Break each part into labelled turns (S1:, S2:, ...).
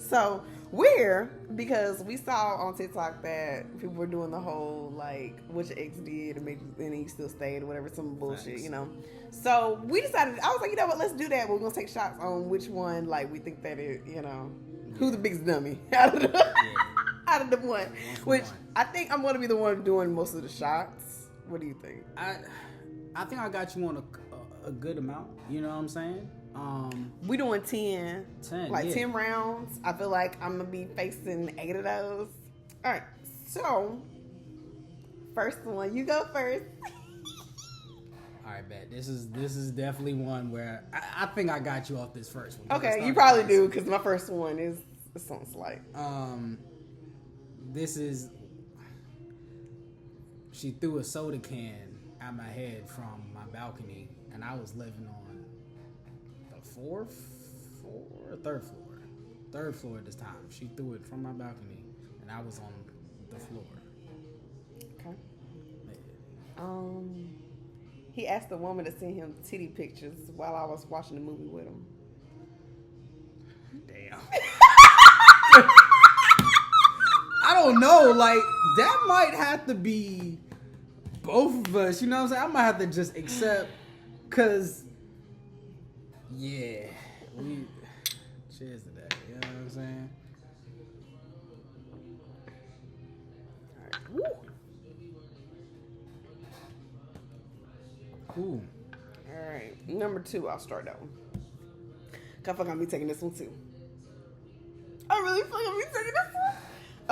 S1: So we're here because we saw on TikTok that people were doing the whole like what your ex did and he still stayed or whatever, some bullshit, you know. So we decided. I was like, you know what? Let's do that. We're gonna take shots on which one like we think that it, you know, who's the biggest dummy out of the out of the one. Which I think I'm gonna be the one doing most of the shots. What do you think?
S2: I think I got you on a good amount. You know what I'm saying?
S1: We doing 10 like 10 rounds. I feel like I'm gonna be facing 8 of those. All right, so first one, you go first.
S2: All right, bet. This is definitely one where I think I got you off this first one.
S1: Okay, you probably do because my first one is something slight.
S2: This is, she threw a soda can at my head from my balcony, and I was living on the third floor at this time. She threw it from my balcony, and I was on the floor.
S1: Okay. He asked the woman to send him titty pictures while I was watching the movie with him.
S2: Damn. I don't know. Like, that might have to be both of us. You know what I'm saying? I might have to just accept, because, yeah. Cheers to that. You know what I'm saying?
S1: All right. Woo.
S2: Ooh.
S1: All right. Number 2, I'll start that one. I feel like I'm be taking this one too. I really feel like I'm be taking this one.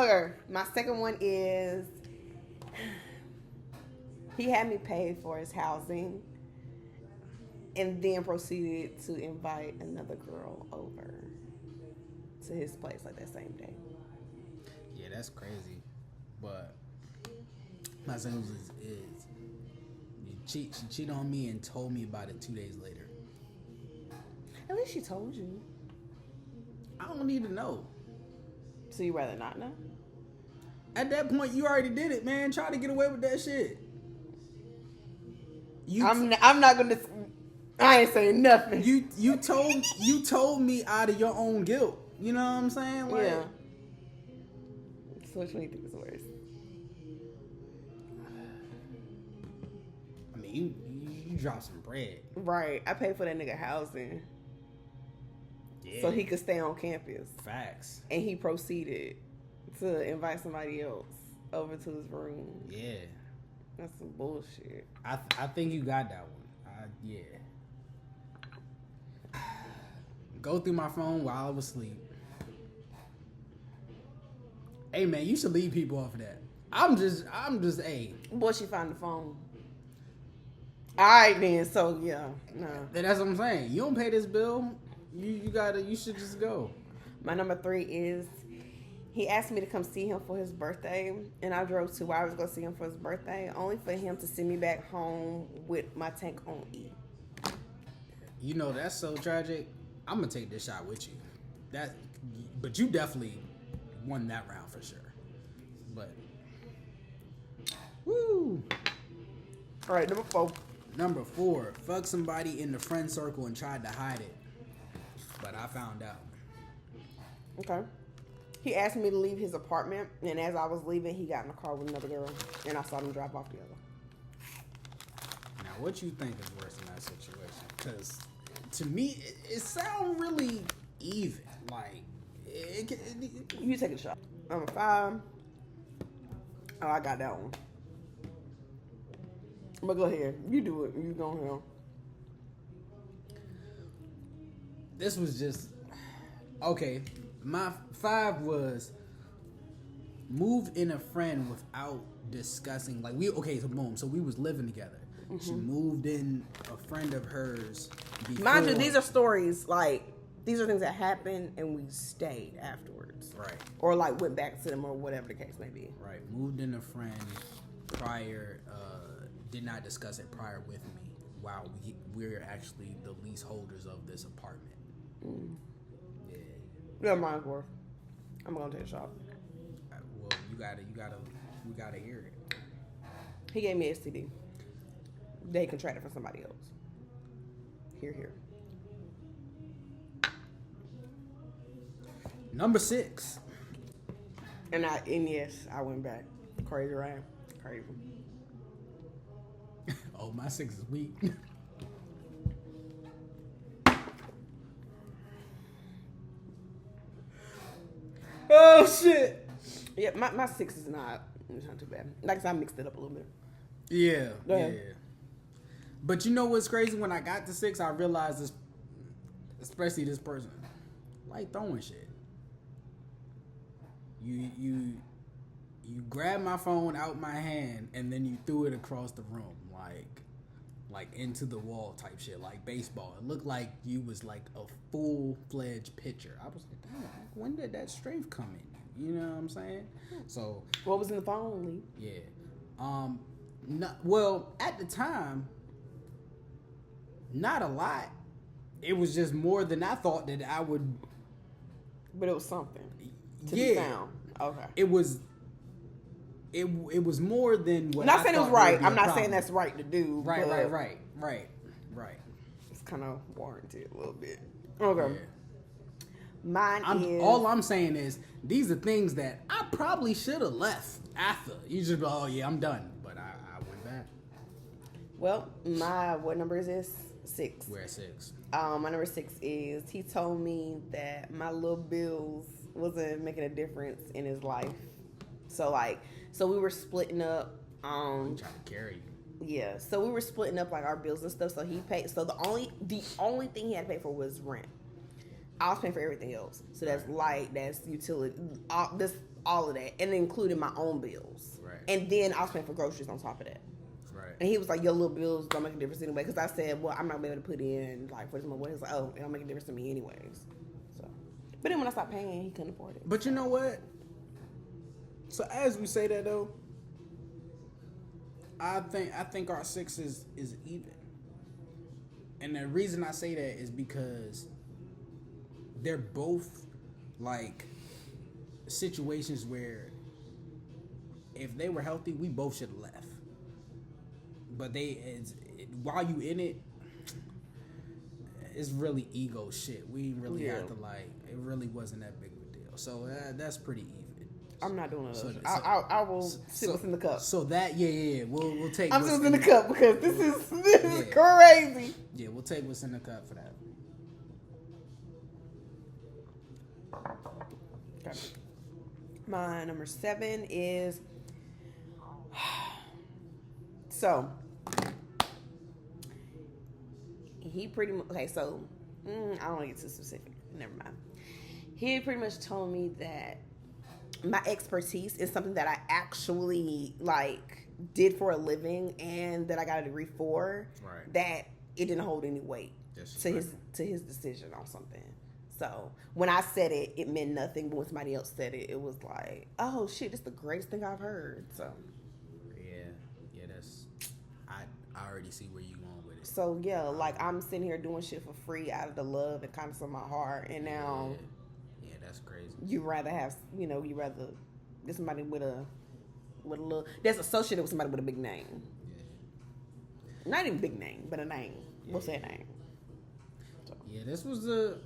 S1: Okay. My second one is he had me pay for his housing and then proceeded to invite another girl over to his place like that same day.
S2: Yeah, that's crazy. But my son is she cheated on me and told me about it 2 days later.
S1: At least she told you.
S2: I don't need to know.
S1: So you rather not know?
S2: At that point, you already did it, man. Try to get away with that shit.
S1: I'm not gonna. I ain't saying nothing.
S2: You told me out of your own guilt. You know what I'm saying? Like,
S1: yeah. So which one do you think is worse?
S2: I mean, you dropped some bread.
S1: Right. I paid for that nigga housing.
S2: Yeah.
S1: So he could stay on campus.
S2: Facts.
S1: And he proceeded to invite somebody else over to his room.
S2: Yeah.
S1: That's some bullshit.
S2: I think you got that one. Yeah. Go through my phone while I was asleep. Hey man, you should leave people off of that. I'm just hey.
S1: Boy, she found the phone. Alright then, so yeah. No.
S2: That's what I'm saying. You don't pay this bill, you should just go.
S1: My number 3 is he asked me to come see him for his birthday, and I drove 2 hours to go see him for his birthday, only for him to send me back home with my tank on E.
S2: You know, that's so tragic. I'm gonna take this shot with you. But you definitely won that round for sure. But woo.
S1: All right,
S2: Number 4, fuck somebody in the friend circle and tried to hide it, but I found out.
S1: Okay. He asked me to leave his apartment, and as I was leaving, he got in a car with another girl, and I saw them drive off together.
S2: Now, what you think is worse in that situation? Because to me, it sounds really even. Like,
S1: you take a shot. Number 5. Oh, I got that one. But go ahead. You do it. You go ahead.
S2: This was just... Okay. My 5 was move in a friend without discussing. Like, so boom. So we was living together. Mm-hmm. She moved in a friend of hers.
S1: Mind you, these are stories, like, these are things that happened and we stayed afterwards.
S2: Right.
S1: Or, like, went back to them or whatever the case may be.
S2: Right. Moved in a friend prior, did not discuss it prior with me. Wow, we're actually the leaseholders of this apartment.
S1: Mm. Yeah, mine's worth. I'm gonna take a shot.
S2: Well, we gotta hear it.
S1: He gave me STD. They contracted for somebody else. Here.
S2: Number 6.
S1: And yes, I went back. Crazy, right? Crazy.
S2: Oh, my 6 is weak. Oh shit.
S1: Yeah, my 6 is not. It's not too bad. Like I said, I mixed it up a little bit.
S2: Yeah.
S1: Go ahead.
S2: Yeah. But you know what's crazy? When I got to 6, I realized this, especially this person, like throwing shit. You grabbed my phone out my hand and then you threw it across the room, like into the wall type shit, like baseball. It looked like you was like a full-fledged pitcher. I was like, damn, when did that strength come in? You know what I'm saying? So
S1: What was in the phone, Lee?
S2: yeah. Well, at the time, not a lot. It was just more than I thought that I would.
S1: But it was something to
S2: Yeah.
S1: be found. Okay.
S2: It was. It was more than what.
S1: Not
S2: I
S1: saying it was
S2: thought would
S1: right.
S2: be a
S1: I'm not
S2: problem.
S1: saying that's right to do.
S2: Right,
S1: but
S2: right.
S1: It's kind of warranted a little bit. Okay.
S2: Yeah.
S1: Mine is.
S2: All I'm saying is these are things that I probably should have left after. You just be, oh yeah, I'm done. But I went back.
S1: Well, what number is this? 6.
S2: We're at 6.
S1: My number 6 is he told me that my little bills wasn't making a difference in his life. So we were splitting up.
S2: I'm trying to carry you.
S1: Yeah, so we were splitting up like our bills and stuff. So he paid. So the only thing he had to pay for was rent. I was paying for everything else. So that's light, that's utility, all of that, and including my own bills.
S2: Right.
S1: And then I was paying for groceries on top of that.
S2: Right.
S1: And he was like, your little bills don't make a difference anyway. Because I said, well, I'm not going to be able to put in like for this month. He was like, oh, it don't make a difference to me anyways. So, but then when I stopped paying, he couldn't afford it.
S2: But you know what? So as we say that though, I think our 6 is even. And the reason I say that is because they're both like situations where if they were healthy, we both should have left. But while you in it, it's really ego shit. We didn't really have to it really wasn't that big of a deal. So that's pretty even.
S1: I'm not doing those.
S2: So-
S1: I will sit what's in the cup.
S2: So that we'll take.
S1: I'm
S2: what's
S1: sitting in the cup because this is crazy.
S2: Yeah, we'll take what's in the cup for that.
S1: Okay. My number 7 is so he pretty much so I don't want to get too specific. Never mind. He pretty much told me that my expertise is something that I actually did for a living and that I got a degree for.
S2: Right.
S1: That it didn't hold any weight to his decision on something. So when I said it, it meant nothing. But when somebody else said it, it was like, oh shit, this is the greatest thing I've heard. So
S2: yeah, that's I already see where you going with it.
S1: So yeah, I'm sitting here doing shit for free out of the love and kindness of my heart, and now
S2: yeah, that's crazy.
S1: you rather get somebody with a little that's associated with somebody with a big name.
S2: Yeah.
S1: Not even big name, but a name. We'll say a name. So.
S2: Yeah, this was I'm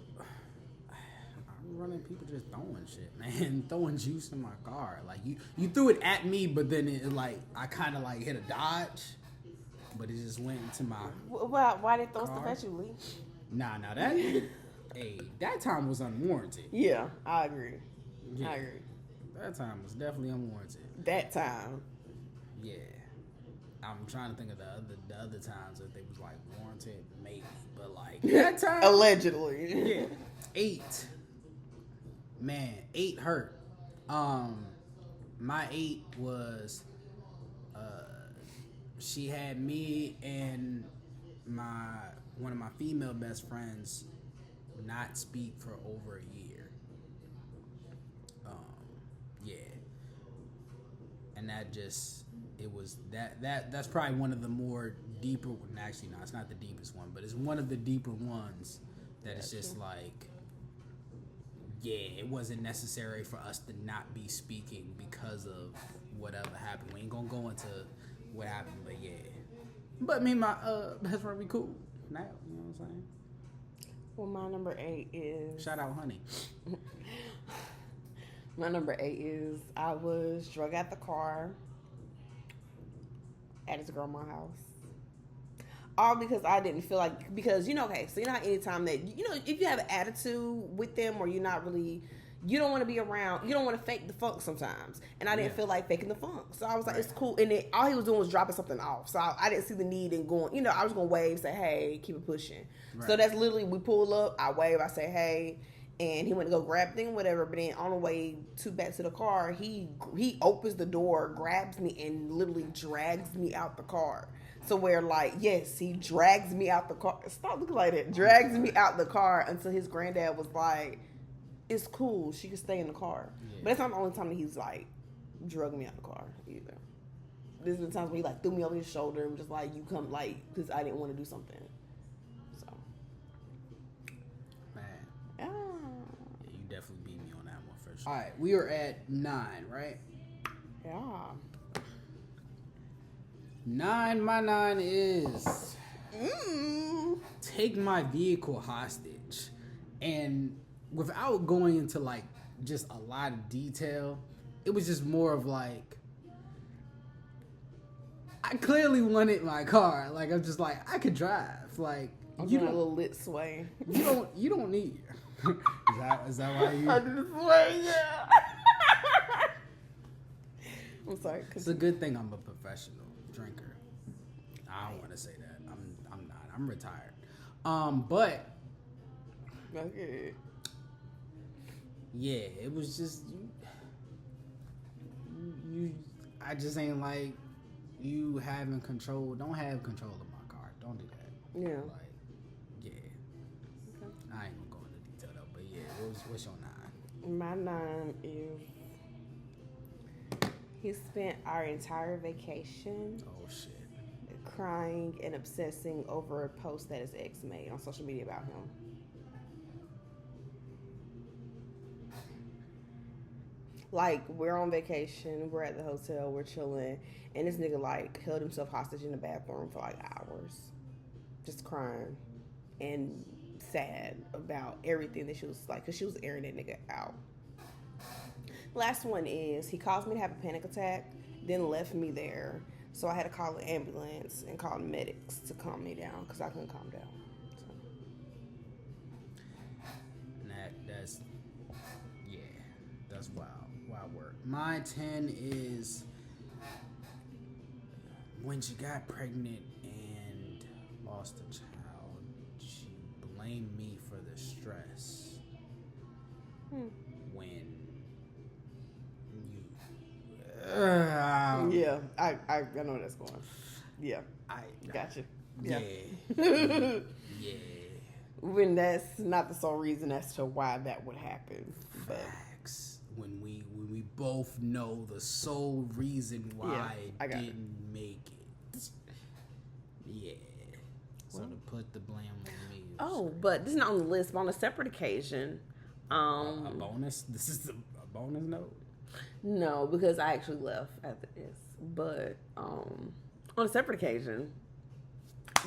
S2: running people just throwing shit, man. Throwing juice in my car. Like you threw it at me, but then it I kind of hit a dodge, but it just went into my.
S1: Why did they throw
S2: car.
S1: stuff at you, Lee?
S2: Nah, that. Hey, that time was unwarranted.
S1: Yeah, I agree.
S2: Yeah.
S1: I agree.
S2: That time was definitely unwarranted.
S1: That time.
S2: Yeah. I'm trying to think of the other times that they was warranted, maybe, but that time.
S1: Allegedly.
S2: Yeah. 8. Man, 8 hurt. My 8 was she had me and one of my female best friends not speak for over a year. Yeah. And that just that's probably one of the more deeper, actually no, it's not the deepest one, but it's one of the deeper ones that it's just it wasn't necessary for us to not be speaking because of whatever happened. We ain't gonna go into what happened, but yeah. But me and my best friend, we cool now, you know what I'm saying?
S1: Well, my number 8 is
S2: Shout out Honey.
S1: My number 8 is I was drug at the car at his grandma's house. All because I didn't feel like, because, okay, so how anytime that, if you have an attitude with them or you're not really, you don't want to be around, you don't want to fake the funk sometimes. And I didn't feel like faking the funk. So I was like, it's cool. And all he was doing was dropping something off. So I didn't see the need in going, I was going to wave, say, hey, keep it pushing. Right. So that's literally, we pull up, I wave, I say, hey. And he went to go grab thing, whatever. But then on the way back to the car, he opens the door, grabs me, and literally drags me out the car. So where, like, yes, he drags me out the car. Stop looking like that. Drags me out the car until his granddad was like, it's cool. She can stay in the car. Yeah. But that's not the only time that he's, like, drugging me out the car either. There's been times when he, like, threw me over his shoulder and was just like, you come, like, because I didn't want to do something. So.
S2: Man.
S1: Yeah.
S2: Yeah, you definitely beat me on that one for sure. All right, we are at 9, right?
S1: Yeah.
S2: 9, my 9 is take my vehicle hostage. And without going into like just a lot of detail, it was just more of like, I clearly wanted my car. Like, I'm just like, I could drive. Like,
S1: I'm doing a little lit sway.
S2: You don't need. Is that why you?
S1: I did the sway, yeah. I'm sorry.
S2: It's a good thing I'm a professional drinker. I don't want to say that. I'm not. I'm retired. But
S1: okay.
S2: Yeah, it was just you. I just ain't like you having control. Don't have control of my car. Don't do that.
S1: Yeah.
S2: Like, yeah. Okay. I ain't gonna go into detail though. But yeah, what's your 9?
S1: My 9 is he spent our entire vacation.
S2: Oh shit.
S1: Crying and obsessing over a post that his ex made on social media about him. Like, we're on vacation, we're at the hotel, we're chilling, and this nigga, like, held himself hostage in the bathroom for, like, hours. Just crying and sad about everything that she was, like, because she was airing that nigga out. Last one is, he caused me to have a panic attack, then left me there. So I had to call an ambulance and call medics to calm me down because I couldn't calm down. So.
S2: That's wild work. My 10 is when she got pregnant and lost a child, she blamed me for the stress. When
S1: yeah, I know where that's going. Yeah, I gotcha. Yeah.
S2: Yeah.
S1: When that's not the sole reason as to why that would happen.
S2: Facts. When we both know the sole reason why it didn't make it. Yeah. So to put the blame on me.
S1: Oh, but this is not on the list, but on a separate occasion.
S2: A bonus? This is a bonus note?
S1: No, because I actually left after this. But on a separate occasion,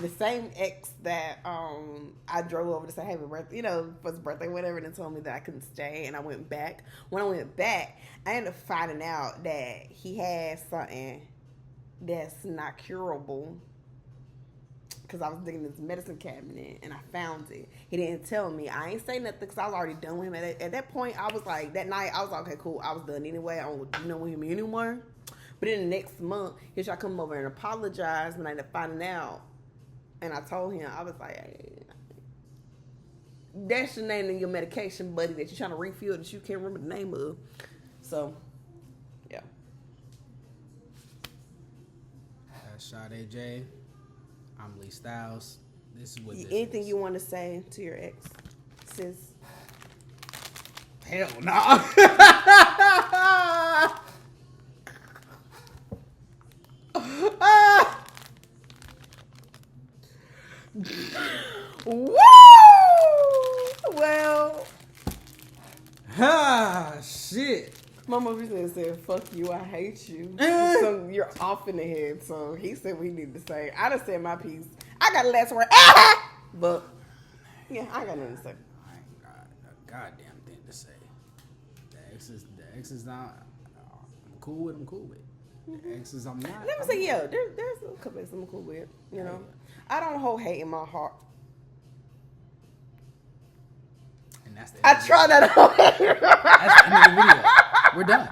S1: the same ex that I drove over to say happy birthday, for his birthday, whatever, and then told me that I couldn't stay, and I went back. When I went back, I ended up finding out that he had something that's not curable. Because I was digging this medicine cabinet and I found it. He didn't tell me. I ain't say nothing because I was already done with him. At that point, I was like, that night, I was like, okay, cool. I was done anyway. I don't know with him anymore. But then the next month, he tried to come over and apologize when I ended up finding out. And I told him, I was like, hey, that's your name and your medication, buddy, that you're trying to refill that you can't remember the name of. So, yeah.
S2: That's Sade J. I'm Lee Styles. This is what this
S1: Anything
S2: is.
S1: you want to say to your ex, sis?
S2: Hell no.
S1: Woo! Well.
S2: Shit.
S1: My mother said, fuck you, I hate you. So you're off in the head. So he said what he needed to say. I done said my piece. I got a last word. But, yeah, I got nothing to say.
S2: I ain't got a goddamn thing to say. That The exes not I'm cool with. I'm cool with. The exes I'm not.
S1: Let me say, yeah, there's a couple of I'm cool with. You know, I don't hold hate in my heart.
S2: And that's the
S1: I try not to hold hate.
S2: That's the end of the video. We're done.